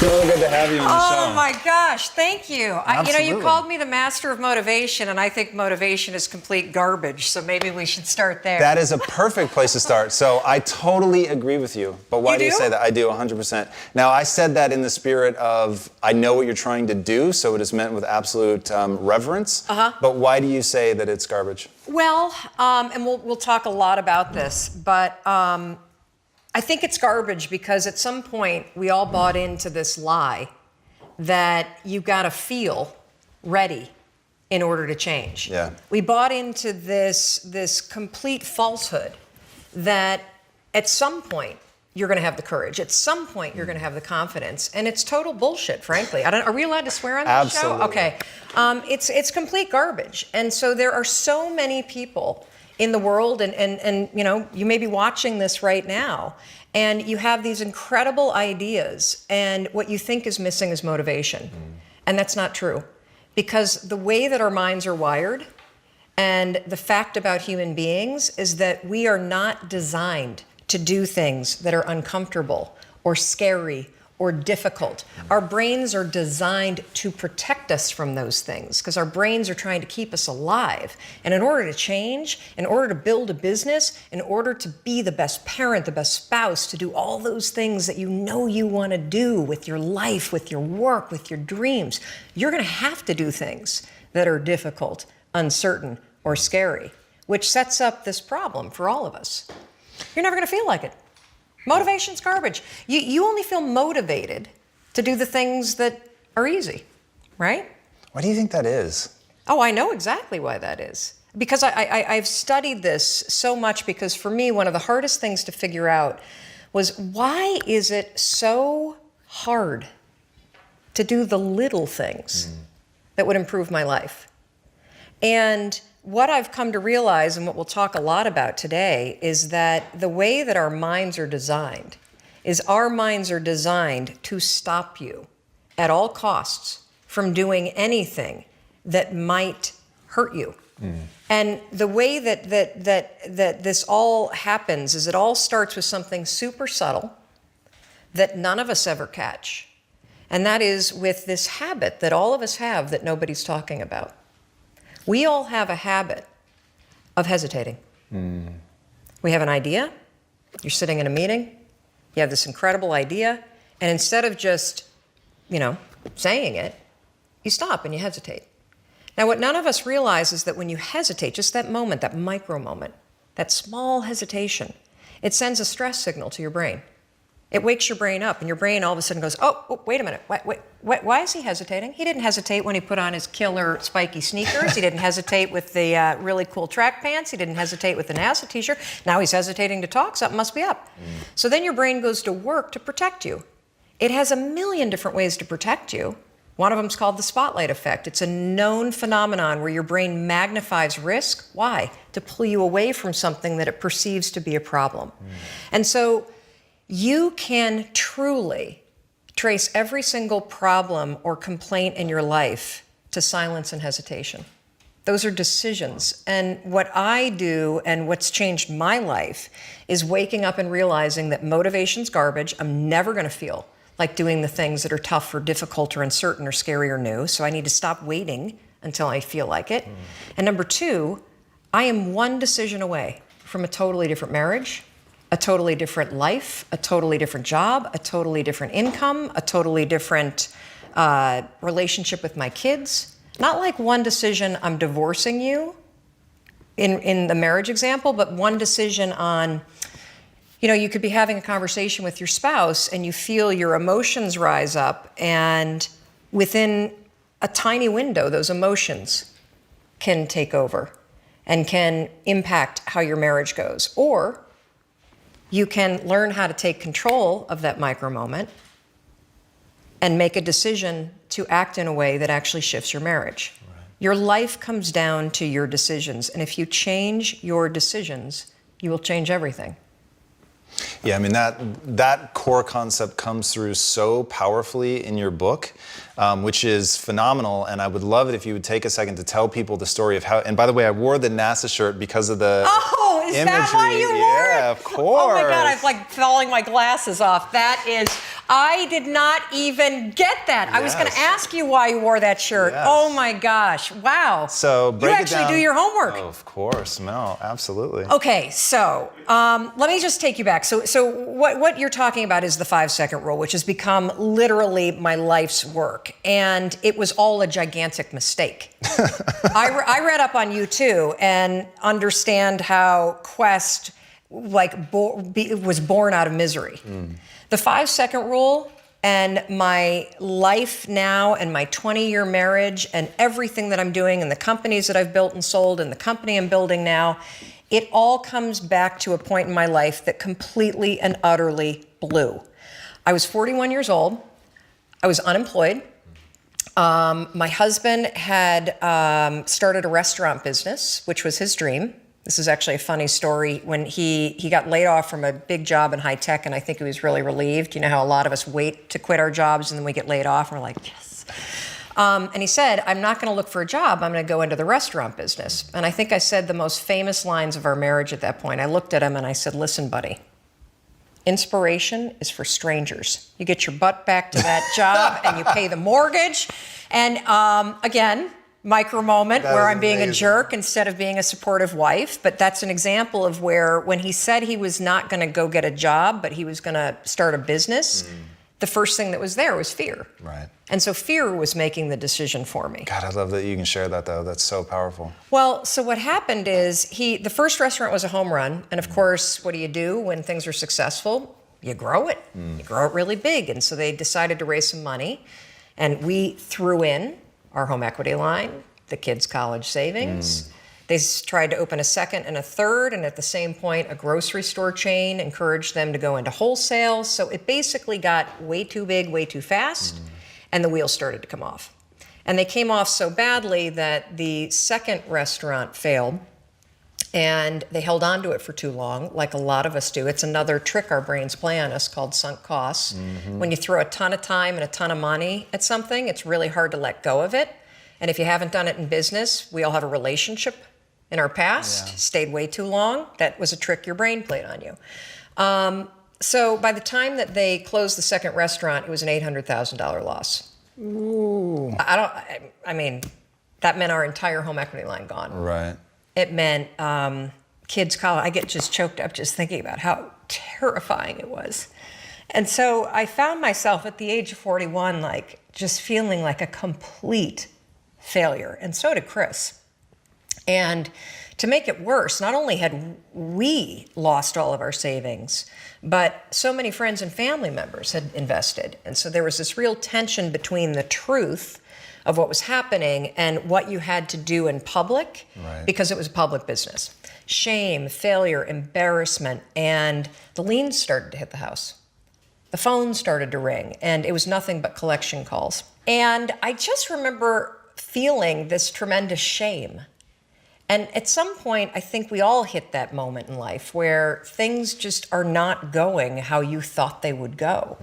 It's really good to have you on the show. Oh my gosh, thank you. Absolutely. You called me the master of motivation, and I think motivation is complete garbage, so maybe we should start there. That is a perfect place to start. So I totally agree with you. But why do you say that? I do, 100%. Now, I said that in the spirit of, I know what you're trying to do, so it is meant with absolute reverence. But why do you say that it's garbage? Well, and we'll talk a lot about this, but I think it's garbage because at some point we all bought into this lie that you got to feel ready in order to change. Yeah. We bought into this complete falsehood that at some point you're going to have the courage. At some point you're going to have the confidence, and it's total bullshit, frankly. Are we allowed to swear on this show? Absolutely. Okay. It's complete garbage, and so there are so many people in the world, and you may be watching this right now, and you have these incredible ideas, and what you think is missing is motivation. And that's not true. Because the way that our minds are wired, and the fact about human beings is that we are not designed to do things that are uncomfortable or scary or difficult. Our brains are designed to protect us from those things because our brains are trying to keep us alive. And in order to change, in order to build a business, in order to be the best parent, the best spouse, to do all those things that you know you want to do with your life, with your work, with your dreams, you're going to have to do things that are difficult, uncertain, or scary, which sets up this problem for all of us. You're never going to feel like it. Motivation's garbage. You only feel motivated to do the things that are easy, right? Why do you think that is? Oh, I know exactly why that is. Because I've studied this so much, because for me, one of the hardest things to figure out was, why is it so hard to do the little things that would improve my life? And what I've come to realize, and what we'll talk a lot about today, is that the way that our minds are designed is our minds are designed to stop you at all costs from doing anything that might hurt you. And the way that this all happens is it all starts with something super subtle that none of us ever catch. And that is with this habit that all of us have that nobody's talking about. We all have a habit of hesitating. We have an idea. You're sitting in a meeting. You have this incredible idea. And instead of just, saying it, you stop and you hesitate. Now, what none of us realize is that when you hesitate, just that moment, that micro moment, that small hesitation, it sends a stress signal to your brain. It wakes your brain up, and your brain all of a sudden goes, oh, wait a minute, why is he hesitating? He didn't hesitate when he put on his killer spiky sneakers. He didn't hesitate with the really cool track pants. He didn't hesitate with the NASA t-shirt. Now he's hesitating to talk. Something must be up. So then your brain goes to work to protect you. It has a million different ways to protect you. One of them is called the spotlight effect. It's a known phenomenon where your brain magnifies risk. Why? To pull you away from something that it perceives to be a problem. And so you can truly trace every single problem or complaint in your life to silence and hesitation. Those are decisions. And what I do, and what's changed my life, is waking up and realizing that motivation's garbage. I'm never going to feel like doing the things that are tough or difficult or uncertain or scary or new. So I need to stop waiting until I feel like it. And number two, I am one decision away from a totally different marriage, a totally different life, a totally different job, a totally different income, a totally different relationship with my kids. Not like one decision, I'm divorcing you in the marriage example, but one decision on, you could be having a conversation with your spouse and you feel your emotions rise up, and within a tiny window, those emotions can take over and can impact how your marriage goes. Or you can learn how to take control of that micro moment and make a decision to act in a way that actually shifts your marriage. Right. Your life comes down to your decisions. And if you change your decisions, you will change everything. Yeah, I mean, that core concept comes through so powerfully in your book, which is phenomenal. And I would love it if you would take a second to tell people the story of how, and by the way, I wore the NASA shirt because of the Is imagery. that why you wore it? Yeah, of course. Oh my God, I'm like falling my glasses off. That is, I did not even get that. I was going to ask you why you wore that shirt. Yes. Oh my gosh, wow. So break you actually it down. do your homework. Oh, of course, Mel, absolutely. Okay, so let me just take you back. So what you're talking about is the 5-second rule, which has become literally my life's work. And it was all a gigantic mistake. I read up on you too and understand how Quest was born out of misery. The 5-second rule and my life now and my 20-year marriage and everything that I'm doing and the companies that I've built and sold and the company I'm building now, it all comes back to a point in my life that completely and utterly blew. I was 41 years old. I was unemployed. My husband had started a restaurant business, which was his dream. This is actually a funny story. When he got laid off from a big job in high tech, and I think he was really relieved. You know how a lot of us wait to quit our jobs and then we get laid off and we're like, yes. And he said, I'm not going to look for a job. I'm going to go into the restaurant business. And I think I said the most famous lines of our marriage at that point. I looked at him and I said, listen, buddy, inspiration is for strangers. You get your butt back to that job and you pay the mortgage. And again, micro moment where I'm being a jerk instead of being a supportive wife. But that's an example of where when he said he was not going to go get a job, but he was going to start a business, the first thing that was there was fear. Right. And so fear was making the decision for me. God, I love that you can share that, though. That's so powerful. Well, so what happened is the first restaurant was a home run. And of course, what do you do when things are successful? You grow it. You grow it really big. And so they decided to raise some money. And we threw in our home equity line, the kids' college savings. They tried to open a second and a third, and at the same point, a grocery store chain encouraged them to go into wholesale. So it basically got way too big, way too fast, and the wheels started to come off. And they came off so badly that the second restaurant failed, and they held on to it for too long, like a lot of us do. It's another trick our brains play on us called sunk costs. When you throw a ton of time and a ton of money at something, it's really hard to let go of it. And if you haven't done it in business, we all have a relationship in our past, stayed way too long. That was a trick your brain played on you. So by the time that they closed the second restaurant, it was an $800,000 loss. Ooh. I mean, that meant our entire home equity line gone. Right. It meant kids' college. I get just choked up just thinking about how terrifying it was. And so I found myself at the age of 41, like just feeling like a complete failure. And so did Chris. And to make it worse, not only had we lost all of our savings, but so many friends and family members had invested. And so there was this real tension between the truth of what was happening and what you had to do in public, because it was a public business. Shame, failure, embarrassment, and the liens started to hit the house. The phone started to ring, and it was nothing but collection calls. And I just remember feeling this tremendous shame. And at some point, I think we all hit that moment in life where things just are not going how you thought they would go.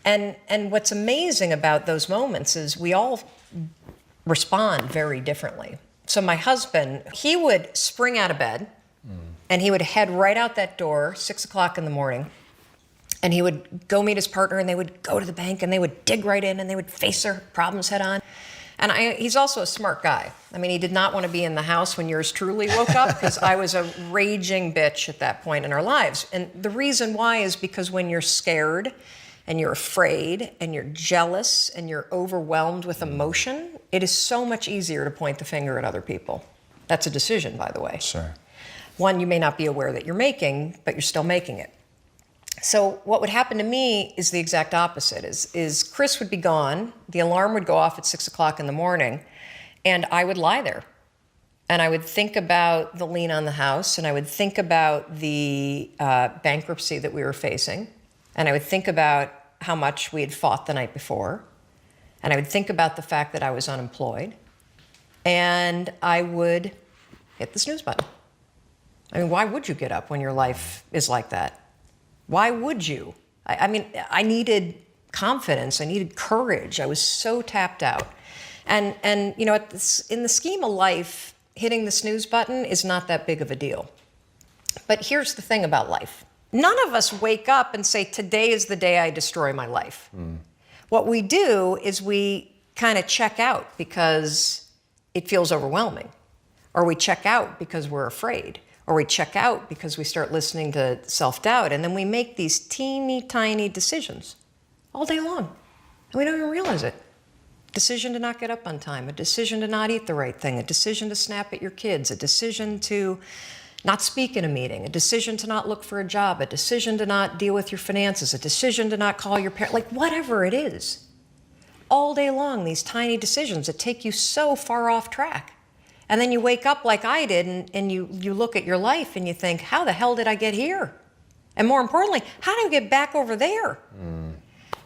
And what's amazing about those moments is we all respond very differently. So my husband, he would spring out of bed and he would head right out that door, 6 o'clock in the morning, and he would go meet his partner and they would go to the bank and they would dig right in and they would face their problems head on. And he's also a smart guy. I mean, he did not want to be in the house when yours truly woke up because I was a raging bitch at that point in our lives. And the reason why is because when you're scared and you're afraid and you're jealous and you're overwhelmed with emotion, it is so much easier to point the finger at other people. That's a decision, by the way. Sure. One you may not be aware that you're making, but you're still making it. So what would happen to me is the exact opposite, is Chris would be gone, the alarm would go off at 6 o'clock in the morning, and I would lie there. And I would think about the lien on the house, and I would think about the bankruptcy that we were facing, and I would think about how much we had fought the night before, and I would think about the fact that I was unemployed, and I would hit the snooze button. I mean, why would you get up when your life is like that? Why would you? I mean, I needed confidence. I needed courage. I was so tapped out. And you know, in the scheme of life, hitting the snooze button is not that big of a deal. But here's the thing about life. None of us wake up and say, today is the day I destroy my life. What we do is we kind of check out because it feels overwhelming. Or we check out because we're afraid. Or we check out because we start listening to self-doubt. And then we make these teeny tiny decisions all day long. And we don't even realize it. Decision to not get up on time, a decision to not eat the right thing, a decision to snap at your kids, a decision to not speak in a meeting, a decision to not look for a job, a decision to not deal with your finances, a decision to not call your parents, like whatever it is. All day long, these tiny decisions that take you so far off track. And then you wake up like I did and you look at your life and you think, how the hell did I get here? And more importantly, how do I get back over there?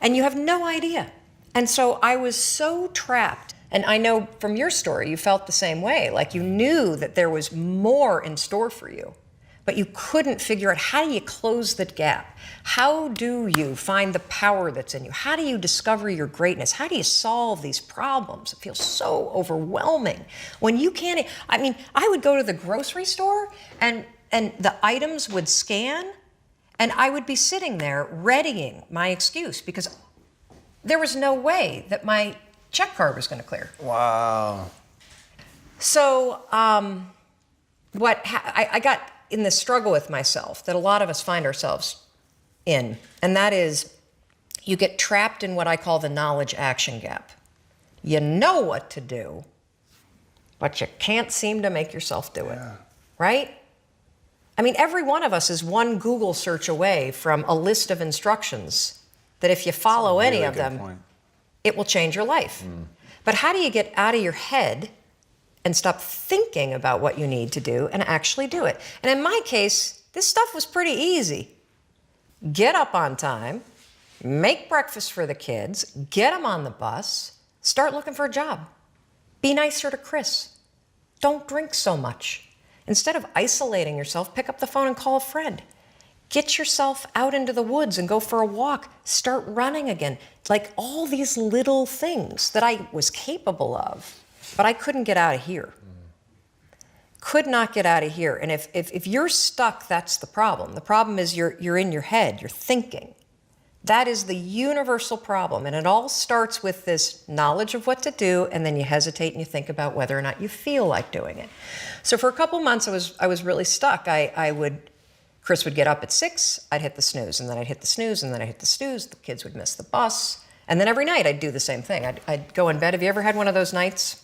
And you have no idea. And so I was so trapped. And I know from your story, you felt the same way. Like you knew that there was more in store for you, but you couldn't figure out, how do you close the gap? How do you find the power that's in you? How do you discover your greatness? How do you solve these problems? It feels so overwhelming when you can't. I mean, I would go to the grocery store and the items would scan and I would be sitting there readying my excuse because there was no way that my check card was going to clear. Wow. So I got in this struggle with myself that a lot of us find ourselves in, and that is you get trapped in what I call the knowledge action gap. You know what to do, but you can't seem to make yourself do it, right? I mean, every one of us is one Google search away from a list of instructions that if you follow any of them, it will change your life. But how do you get out of your head and stop thinking about what you need to do and actually do it? And in my case, this stuff was pretty easy. Get up on time, make breakfast for the kids, get them on the bus, start looking for a job. Be nicer to Chris. Don't drink so much. Instead of isolating yourself, pick up the phone and call a friend. Get yourself out into the woods and go for a walk. Start running again. Like all these little things that I was capable of, but I couldn't get out of here. Could not get out of here. And if you're stuck, that's the problem. The problem is you're in your head, you're thinking. That is the universal problem. And it all starts with this knowledge of what to do, and then you hesitate and you think about whether or not you feel like doing it. So for a couple months, I was really stuck. Chris would get up at 6, I'd hit the snooze, and then I'd hit the snooze, and then I'd hit the snooze. The kids would miss the bus. And then every night I'd do the same thing. I'd go in bed. Have you ever had one of those nights?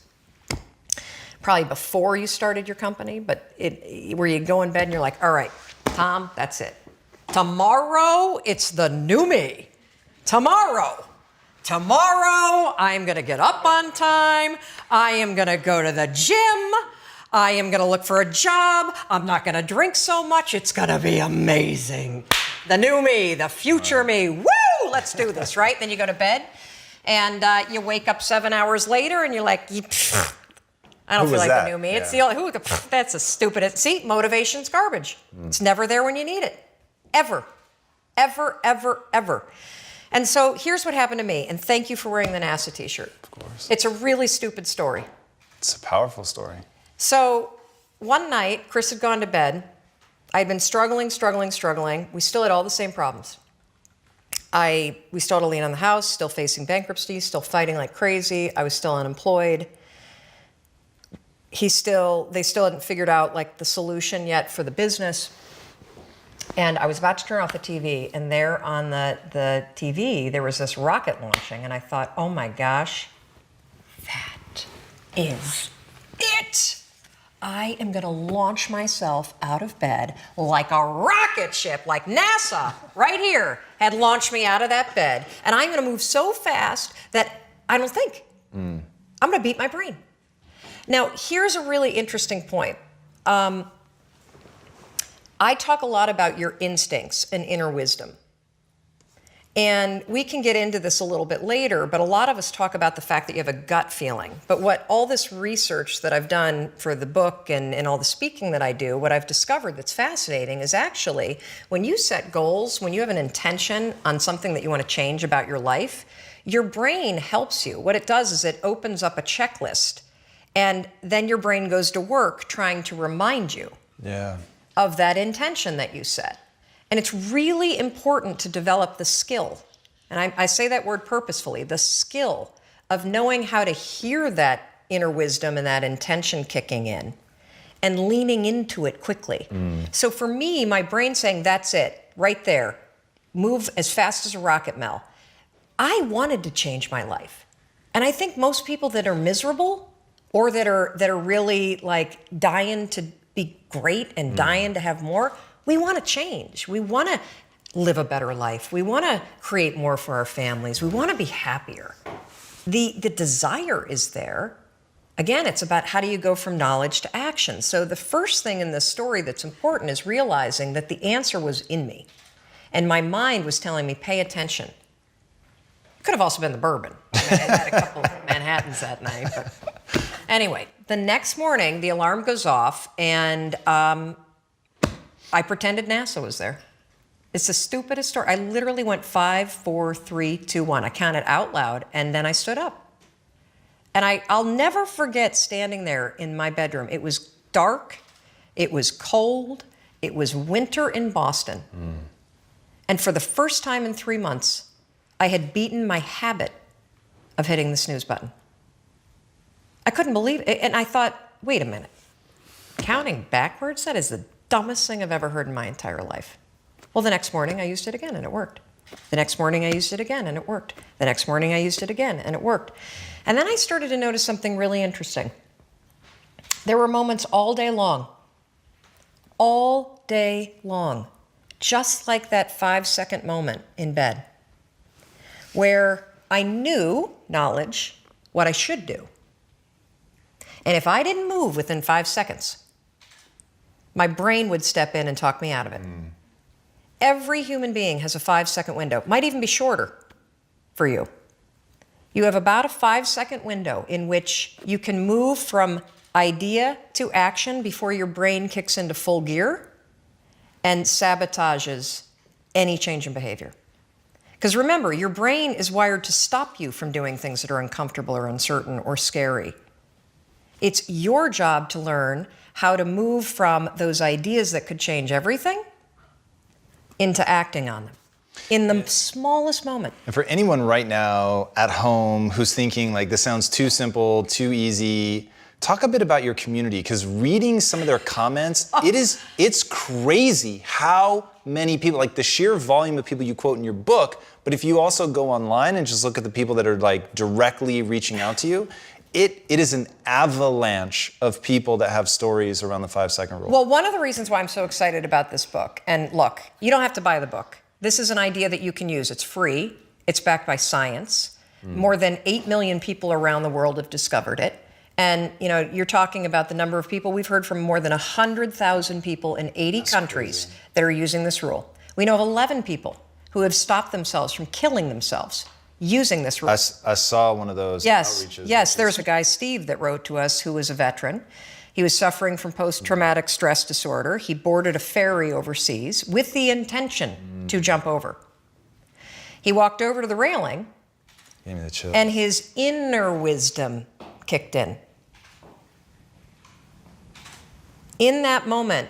Probably before you started your company, but where you go in bed and you're like, all right, Tom, that's it. Tomorrow, it's the new me. Tomorrow, I'm going to get up on time. I am going to go to the gym. I am going to look for a job. I'm not going to drink so much. It's going to be amazing. The new me, the future me. Woo! Let's do this, right? Then you go to bed, and you wake up 7 hours later, and you're like, I don't feel like the new me. It's the only, that's a stupid. See, motivation's garbage. It's never there when you need it. Ever. Ever, ever, ever. And so here's what happened to me, and thank you for wearing the NASA t-shirt. Of course. It's a really stupid story. It's a powerful story. So one night, Chris had gone to bed. I had been struggling. We still had all the same problems. We still had a lien on the house, still facing bankruptcy, still fighting like crazy. I was still unemployed. They still hadn't figured out like the solution yet for the business. And I was about to turn off the TV, and there on the TV, there was this rocket launching, and I thought, oh my gosh, that is it. I am going to launch myself out of bed like a rocket ship, like NASA right here had launched me out of that bed. And I'm going to move so fast that I don't think. I'm going to beat my brain. Now, here's a really interesting point. I talk a lot about your instincts and inner wisdom. And we can get into this a little bit later, but a lot of us talk about the fact that you have a gut feeling. But what all this research that I've done for the book and all the speaking that I do, what I've discovered that's fascinating is actually when you set goals, when you have an intention on something that you want to change about your life, your brain helps you. What it does is it opens up a checklist, and then your brain goes to work trying to remind you of that intention that you set. And it's really important to develop the skill. And I say that word purposefully, the skill of knowing how to hear that inner wisdom and that intention kicking in and leaning into it quickly. So for me, my brain saying, that's it, right there, move as fast as a rocket, Mel. I wanted to change my life. And I think most people that are miserable or that are really like dying to be great and dying to have more, we want to change. We want to live a better life. We want to create more for our families. We want to be happier. The desire is there. Again, it's about how do you go from knowledge to action. So the first thing in this story that's important is realizing that the answer was in me. And my mind was telling me, pay attention. Could have also been the bourbon. I mean, I had a couple of Manhattans that night. But anyway, the next morning, the alarm goes off, and I pretended NASA was there. It's the stupidest story. I literally went 5, 4, 3, 2, 1. I counted out loud, and then I stood up. And I'll never forget standing there in my bedroom. It was dark. It was cold. It was winter in Boston. And for the first time in 3 months, I had beaten my habit of hitting the snooze button. I couldn't believe it. And I thought, wait a minute. Counting backwards? That is the dumbest thing I've ever heard in my entire life. Well, the next morning I used it again and it worked. The next morning I used it again and it worked. The next morning I used it again and it worked. And then I started to notice something really interesting. There were moments all day long, just like that 5-second moment in bed, where I knew, knowledge, what I should do. And if I didn't move within 5 seconds, my brain would step in and talk me out of it. Every human being has a 5-second window, might even be shorter for you. You have about a 5-second window in which you can move from idea to action before your brain kicks into full gear and sabotages any change in behavior. Because remember, your brain is wired to stop you from doing things that are uncomfortable or uncertain or scary. It's your job to learn how to move from those ideas that could change everything into acting on them in the smallest moment. And for anyone right now at home who's thinking like this sounds too simple, too easy, talk a bit about your community, because reading some of their comments, it's crazy how many people, like the sheer volume of people you quote in your book, but if you also go online and just look at the people that are like directly reaching out to you, it is an avalanche of people that have stories around the 5-second rule. Well, one of the reasons why I'm so excited about this book, and look, you don't have to buy the book. This is an idea that you can use. It's free. It's backed by science. More than 8 million people around the world have discovered it. And you know, you're talking about the number of people. We've heard from more than 100,000 people in 80 countries that are using this rule. We know of 11 people who have stopped themselves from killing themselves using this rule. I saw one of those outreaches. Yes, there's a guy, Steve, that wrote to us who was a veteran. He was suffering from post-traumatic stress disorder. He boarded a ferry overseas with the intention to jump over. He walked over to the railing, Gave me the chills. and his inner wisdom kicked in. In that moment,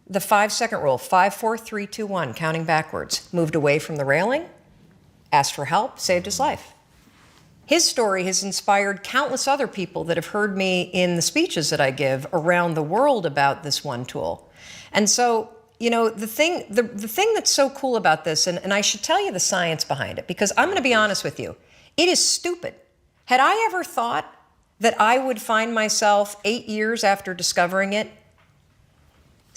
the 5-second rule, 5, 4, 3, 2, 1, counting backwards, moved away from the railing, asked for help, saved his life. His story has inspired countless other people that have heard me in the speeches that I give around the world about this one tool. And so, you know, the thing that's so cool about this, and I should tell you the science behind it, because I'm going to be honest with you, it is stupid. Had I ever thought that I would find myself 8 years after discovering it,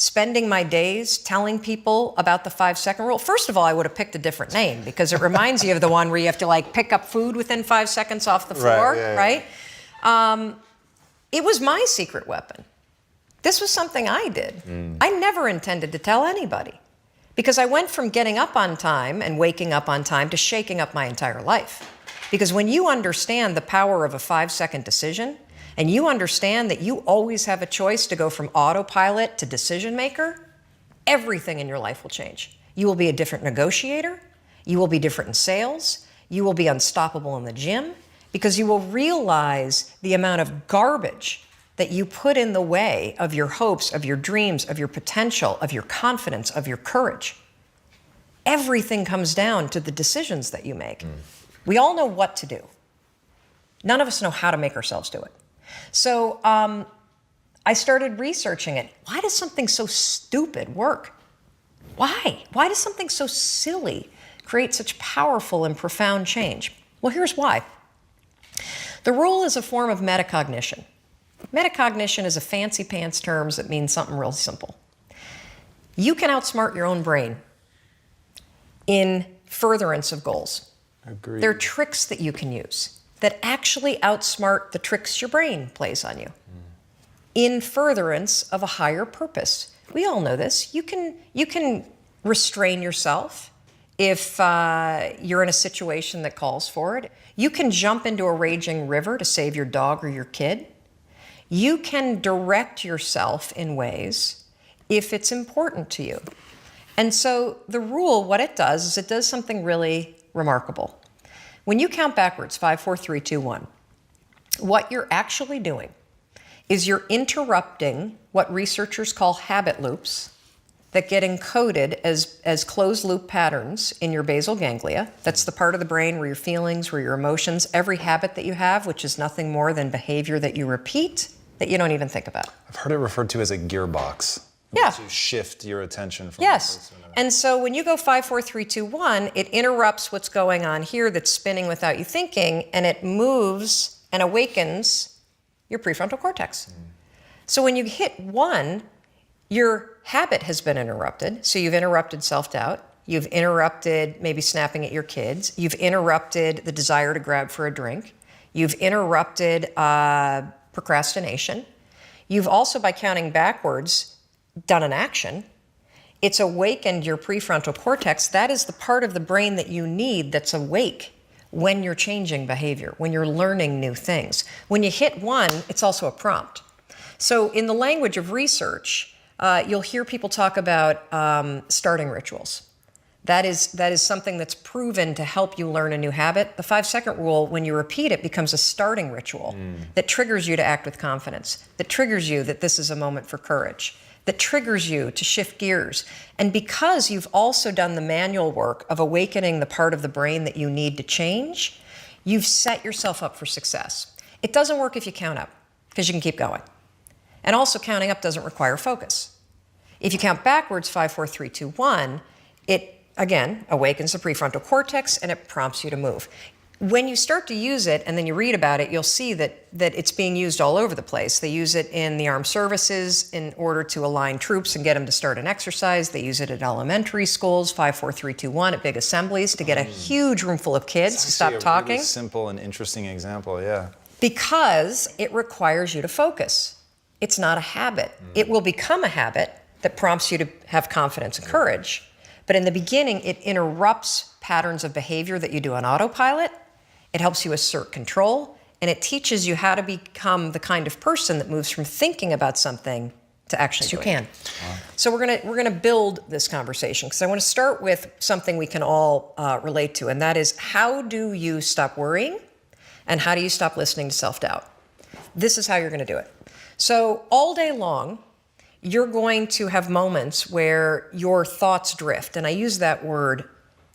spending my days telling people about the 5-second rule? First of all, I would have picked a different name, because it reminds you of the one where you have to like pick up food within 5 seconds off the floor, right? It was my secret weapon. This was something I did. I never intended to tell anybody, because I went from getting up on time and waking up on time to shaking up my entire life. Because when you understand the power of a 5-second decision, and you understand that you always have a choice to go from autopilot to decision maker, everything in your life will change. You will be a different negotiator. You will be different in sales. You will be unstoppable in the gym, because you will realize the amount of garbage that you put in the way of your hopes, of your dreams, of your potential, of your confidence, of your courage. Everything comes down to the decisions that you make. We all know what to do. None of us know how to make ourselves do it. So I started researching it. Why does something so stupid work? Why? Why does something so silly create such powerful and profound change? Well, here's why. The rule is a form of metacognition. Metacognition is a fancy pants term that means something real simple. You can outsmart your own brain in furtherance of goals. Agreed. There are tricks that you can use that actually outsmart the tricks your brain plays on you in furtherance of a higher purpose. We all know this. You can restrain yourself if you're in a situation that calls for it. You can jump into a raging river to save your dog or your kid. You can direct yourself in ways if it's important to you. And so the rule, what it does is it does something really remarkable. When you count backwards, 5, 4, 3, 2, 1, what you're actually doing is you're interrupting what researchers call habit loops that get encoded as closed loop patterns in your basal ganglia. That's the part of the brain where your feelings, where your emotions, every habit that you have, which is nothing more than behavior that you repeat that you don't even think about. I've heard it referred to as a gearbox. Yeah. To shift your attention from Yes. one place to another. And so when you go 5, 4, 3, 2, 1, it interrupts what's going on here that's spinning without you thinking, and it moves and awakens your prefrontal cortex. So when you hit 1, your habit has been interrupted. So you've interrupted self-doubt. You've interrupted maybe snapping at your kids. You've interrupted the desire to grab for a drink. You've interrupted procrastination. You've also, by counting backwards, done an action. It's awakened your prefrontal cortex. That is the part of the brain that you need that's awake when you're changing behavior, when you're learning new things. When you hit 1, it's also a prompt. So in the language of research, you'll hear people talk about starting rituals. That is something that's proven to help you learn a new habit. The 5-second rule, when you repeat it, becomes a starting ritual that triggers you to act with confidence, that triggers you that this is a moment for courage, that triggers you to shift gears. And because you've also done the manual work of awakening the part of the brain that you need to change, you've set yourself up for success. It doesn't work if you count up, because you can keep going. And also counting up doesn't require focus. If you count backwards, 5, 4, 3, 2, 1, it again awakens the prefrontal cortex and it prompts you to move. When you start to use it and then you read about it, you'll see that it's being used all over the place. They use it in the armed services in order to align troops and get them to start an exercise. They use it at elementary schools, 5, 4, 3, 2, 1, at big assemblies to get a huge room full of kids to stop talking. Really simple and interesting example, yeah. Because it requires you to focus. It's not a habit. It will become a habit that prompts you to have confidence and courage. But in the beginning, it interrupts patterns of behavior that you do on autopilot. It helps you assert control, and it teaches you how to become the kind of person that moves from thinking about something to actually doing it. Wow. So we're gonna build this conversation, because I want to start with something we can all relate to, and that is, how do you stop worrying, and how do you stop listening to self-doubt? This is how you're going to do it. So all day long, you're going to have moments where your thoughts drift, and I use that word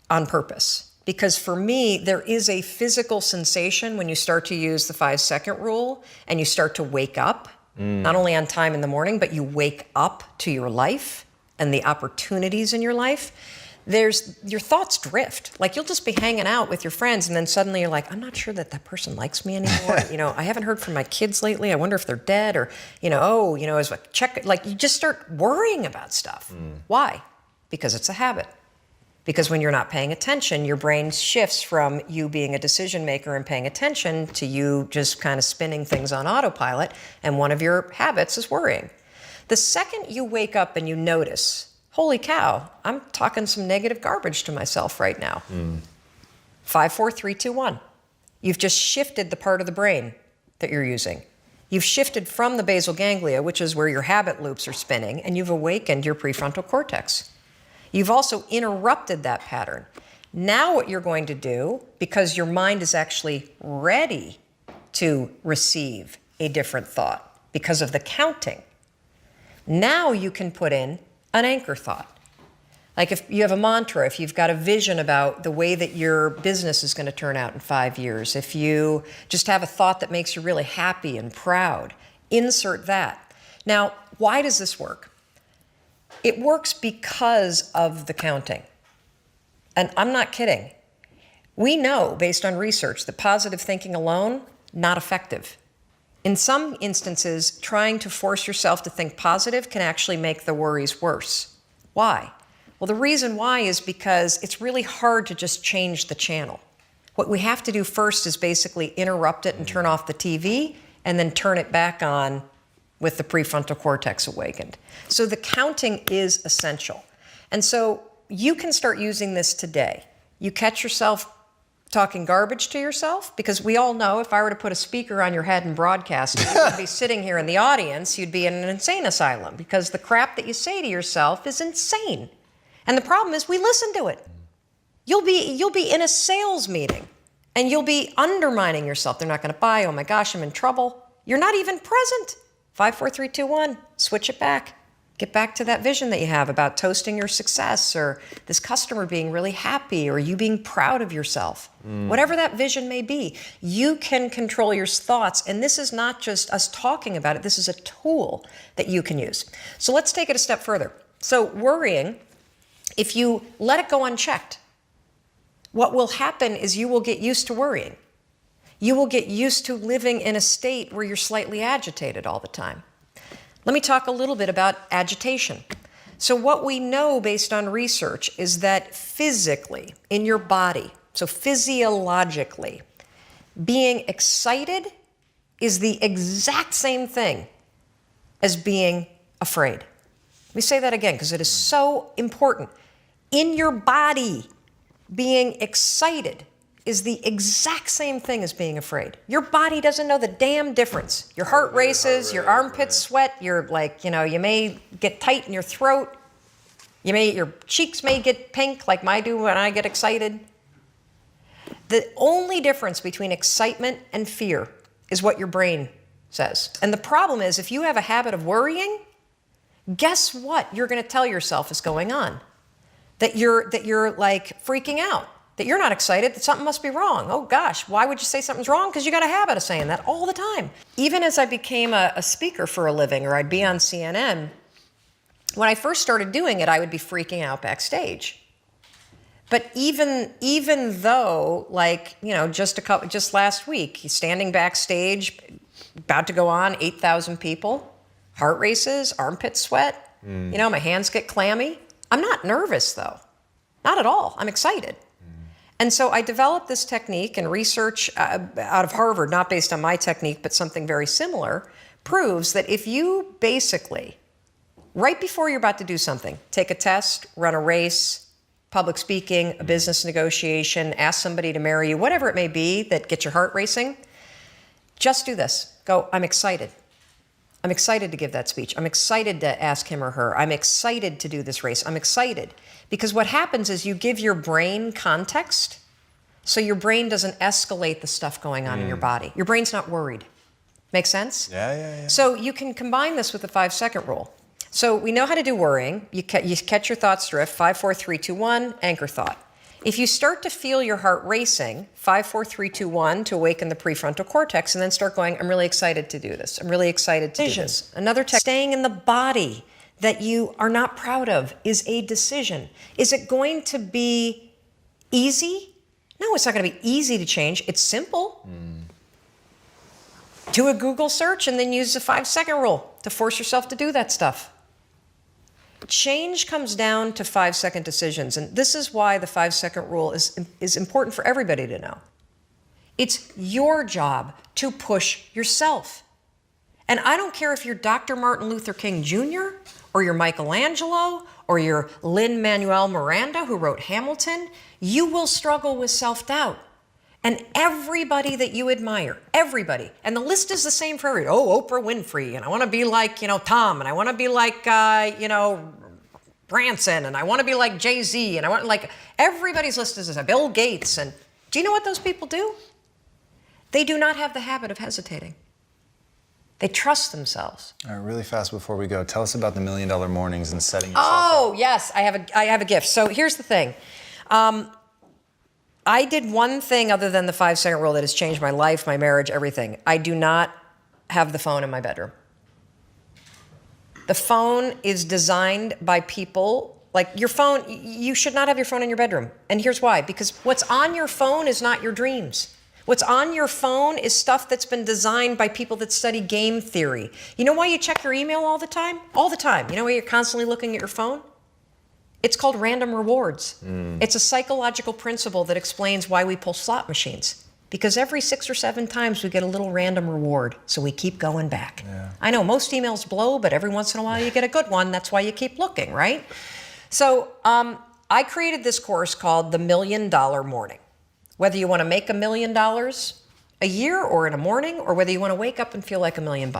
on purpose. Because for me, there is a physical sensation when you start to use the 5-second rule and you start to wake up, not only on time in the morning, but you wake up to your life and the opportunities in your life. Your thoughts drift. Like, you'll just be hanging out with your friends and then suddenly you're like, I'm not sure that person likes me anymore. I haven't heard from my kids lately. I wonder if they're dead, or, as a check, like, you just start worrying about stuff. Why? Because it's a habit. Because when you're not paying attention, your brain shifts from you being a decision maker and paying attention to you just kind of spinning things on autopilot, and one of your habits is worrying. The second you wake up and you notice, holy cow, I'm talking some negative garbage to myself right now. 5, 4, 3, 2, 1. You've just shifted the part of the brain that you're using. You've shifted from the basal ganglia, which is where your habit loops are spinning, and you've awakened your prefrontal cortex. You've also interrupted that pattern. Now what you're going to do, because your mind is actually ready to receive a different thought, because of the counting. Now you can put in an anchor thought. Like if you have a mantra, if you've got a vision about the way that your business is going to turn out in 5 years, if you just have a thought that makes you really happy and proud, insert that. Now, why does this work? It works because of the counting. And I'm not kidding. We know, based on research, that positive thinking alone, not effective. In some instances, trying to force yourself to think positive can actually make the worries worse. Why? Well, the reason why is because it's really hard to just change the channel. What we have to do first is basically interrupt it and turn off the TV and then turn it back on with the prefrontal cortex awakened. So the counting is essential. And so you can start using this today. You catch yourself talking garbage to yourself, because we all know if I were to put a speaker on your head and broadcast, you would be sitting here in the audience, you'd be in an insane asylum, because the crap that you say to yourself is insane. And the problem is we listen to it. You'll be in a sales meeting and you'll be undermining yourself. They're not going to buy. Oh my gosh, I'm in trouble. You're not even present. 5, 4, 3, 2, 1. Switch it back. Get back to that vision that you have about toasting your success, or this customer being really happy, or you being proud of yourself. Whatever that vision may be, you can control your thoughts. And this is not just us talking about it. This is a tool that you can use. So let's take it a step further. So worrying, if you let it go unchecked, what will happen is you will get used to worrying. You will get used to living in a state where you're slightly agitated all the time. Let me talk a little bit about agitation. So what we know based on research is that physically, in your body, so physiologically, being excited is the exact same thing as being afraid. Let me say that again, because it is so important. In your body, being excited is the exact same thing as being afraid. Your body doesn't know the damn difference. Your heart races, your armpits sweat, you're like, you may get tight in your throat. Your cheeks may get pink like mine do when I get excited. The only difference between excitement and fear is what your brain says. And the problem is, if you have a habit of worrying, guess what you're going to tell yourself is going on? That you're like freaking out. That you're not excited, that something must be wrong. Oh gosh, why would you say something's wrong? Because you got a habit of saying that all the time. Even as I became a speaker for a living, or I'd be on CNN, when I first started doing it, I would be freaking out backstage. But even though, just last week, standing backstage, about to go on, 8,000 people, heart races, armpit sweat, my hands get clammy. I'm not nervous though, not at all. I'm excited. And so I developed this technique, and research out of Harvard, not based on my technique, but something very similar, proves that if you basically, right before you're about to do something, take a test, run a race, public speaking, a business negotiation, ask somebody to marry you, whatever it may be that gets your heart racing, just do this. Go, I'm excited. I'm excited to give that speech. I'm excited to ask him or her. I'm excited to do this race. I'm excited. Because what happens is you give your brain context, so your brain doesn't escalate the stuff going on in your body. Your brain's not worried. Make sense? Yeah. So you can combine this with the 5-second rule. So we know how to do worrying. You catch your thoughts drift, 5, 4, 3, 2, 1, anchor thought. If you start to feel your heart racing, 5, 4, 3, 2, 1, to awaken the prefrontal cortex, and then start going, I'm really excited to do this. I'm really excited to do this. Another staying in the body that you are not proud of is a decision. Is it going to be easy? No, it's not going to be easy to change. It's simple. Do a Google search and then use the 5-second rule to force yourself to do that stuff. Change comes down to 5-second decisions, and this is why the 5-second rule is important for everybody to know. It's your job to push yourself. And I don't care if you're Dr. Martin Luther King Jr., or you're Michelangelo, or you're Lin-Manuel Miranda, who wrote Hamilton, you will struggle with self-doubt. And everybody that you admire, everybody, and the list is the same for everybody. Oh, Oprah Winfrey, and I want to be like, Tom, and I want to be like, Branson, and I want to be like Jay-Z, and I want, everybody's list is this, Bill Gates, and do you know what those people do? They do not have the habit of hesitating. They trust themselves. All right, really fast before we go, tell us about the $1 Million Mornings and setting yourself up. Oh, yes, I have a gift. So here's the thing. I did one thing other than the 5-second rule that has changed my life, my marriage, everything. I do not have the phone in my bedroom. The phone is designed by people, like your phone, you should not have your phone in your bedroom. And here's why, because what's on your phone is not your dreams. What's on your phone is stuff that's been designed by people that study game theory. You know why you check your email all the time? All the time. You know why you're constantly looking at your phone? It's called random rewards. It's a psychological principle that explains why we pull slot machines. Because every 6 or 7 times we get a little random reward, so we keep going back. Yeah. I know most emails blow, but every once in a while you get a good one. That's why you keep looking, right? So I created this course called the $1 Million Morning. Whether you want to make $1 million a year or in a morning, or whether you want to wake up and feel like $1 million.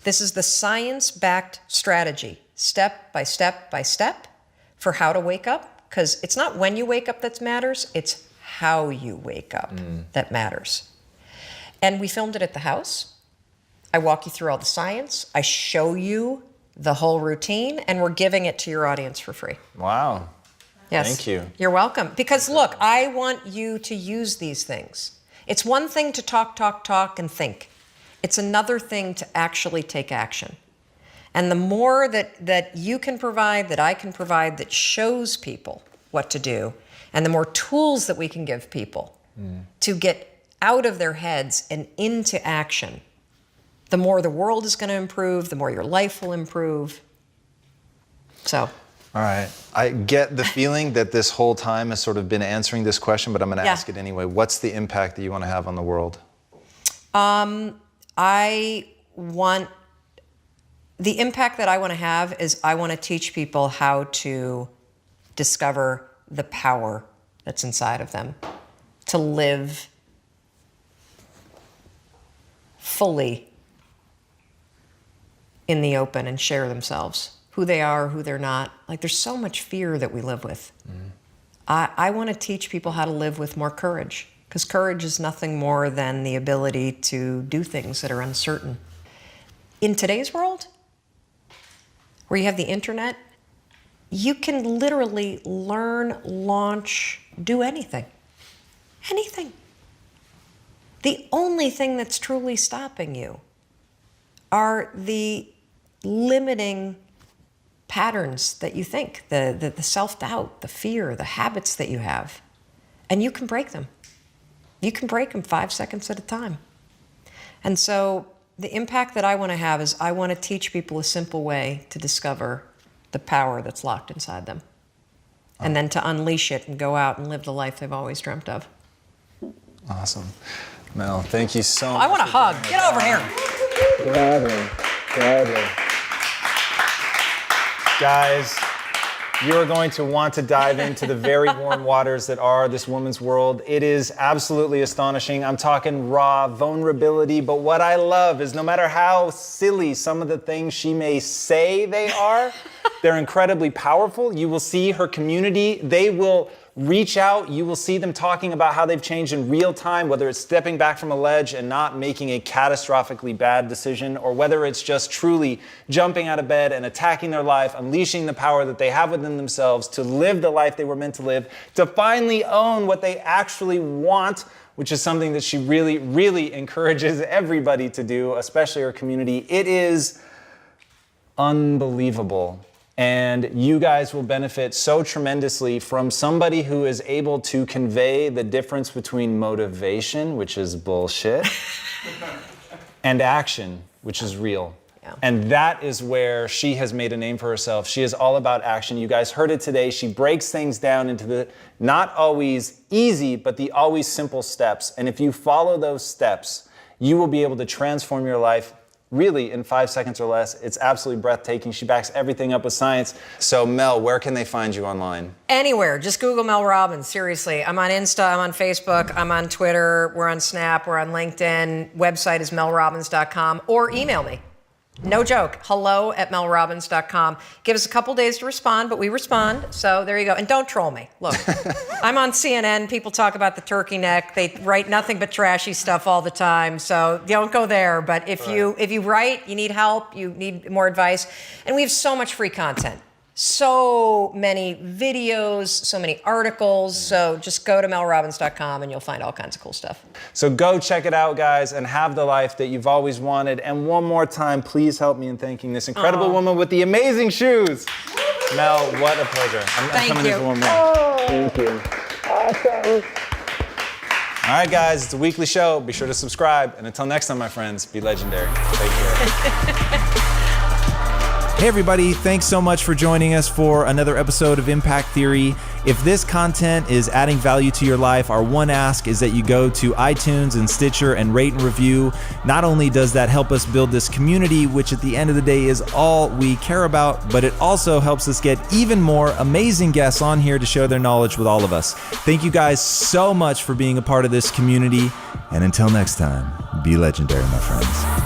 This is the science-backed strategy, step by step by step, for how to wake up, because it's not when you wake up that matters, it's how you wake up that matters. And we filmed it at the house. I walk you through all the science. I show you the whole routine, and we're giving it to your audience for free. Wow. Yes. Thank you. You're welcome. Because look, I want you to use these things. It's one thing to talk and think. It's another thing to actually take action. And the more that you can provide, that I can provide, that shows people what to do, and the more tools that we can give people to get out of their heads and into action, the more the world is going to improve, the more your life will improve. So. All right. I get the feeling that this whole time has sort of been answering this question, but I'm going to ask it anyway. What's the impact that you want to have on the world? The impact that I want to have is I want to teach people how to discover the power that's inside of them, to live fully in the open and share themselves, who they are, who they're not. Like, there's so much fear that we live with. I want to teach people how to live with more courage, because courage is nothing more than the ability to do things that are uncertain. In today's world, where you have the internet, you can literally learn, launch, do anything. Anything. The only thing that's truly stopping you are the limiting patterns that you think, the self-doubt, the fear, the habits that you have. And you can break them. You can break them 5 seconds at a time. And so the impact that I want to have is I want to teach people a simple way to discover the power that's locked inside them. And then to unleash it and go out and live the life they've always dreamt of. Awesome. Mel, thank you so much. I want a hug. Get over here. Gladly. Guys, you're going to want to dive into the very warm waters that are this woman's world. It is absolutely astonishing. I'm talking raw vulnerability, but what I love is no matter how silly some of the things she may say they are, they're incredibly powerful. You will see her community. They will reach out. You will see them talking about how they've changed in real time, whether it's stepping back from a ledge and not making a catastrophically bad decision, or whether it's just truly jumping out of bed and attacking their life, unleashing the power that they have within themselves to live the life they were meant to live, to finally own what they actually want, which is something that she really, really encourages everybody to do, especially her community. It is unbelievable. And you guys will benefit so tremendously from somebody who is able to convey the difference between motivation, which is bullshit, and action, which is real. Yeah. And that is where she has made a name for herself. She is all about action. You guys heard it today. She breaks things down into the not always easy, but the always simple steps. And if you follow those steps, you will be able to transform your life really in 5 seconds or less. It's absolutely breathtaking. She backs everything up with science. So Mel, where can they find you online? Anywhere. Just Google Mel Robbins. Seriously. I'm on Insta, I'm on Facebook, I'm on Twitter, we're on Snap, we're on LinkedIn. Website is melrobbins.com, or email me. No joke. hello@melrobbins.com. Give us a couple days to respond, but we respond. So there you go. And don't troll me. Look, I'm on CNN. People talk about the turkey neck. They write nothing but trashy stuff all the time. So don't go there. But if you write, you need help, you need more advice. And we have so much free content. So many videos, so many articles. So just go to melrobbins.com and you'll find all kinds of cool stuff. So go check it out, guys, and have the life that you've always wanted. And one more time, please help me in thanking this incredible woman with the amazing shoes. Mel, what a pleasure. I'm coming in for one more. Thank you. Awesome. All right, guys, it's a weekly show. Be sure to subscribe. And until next time, my friends, be legendary. Take care. Hey everybody, thanks so much for joining us for another episode of Impact Theory. If this content is adding value to your life, our one ask is that you go to iTunes and Stitcher and rate and review. Not only does that help us build this community, which at the end of the day is all we care about, but it also helps us get even more amazing guests on here to share their knowledge with all of us. Thank you guys so much for being a part of this community. And until next time, be legendary, my friends.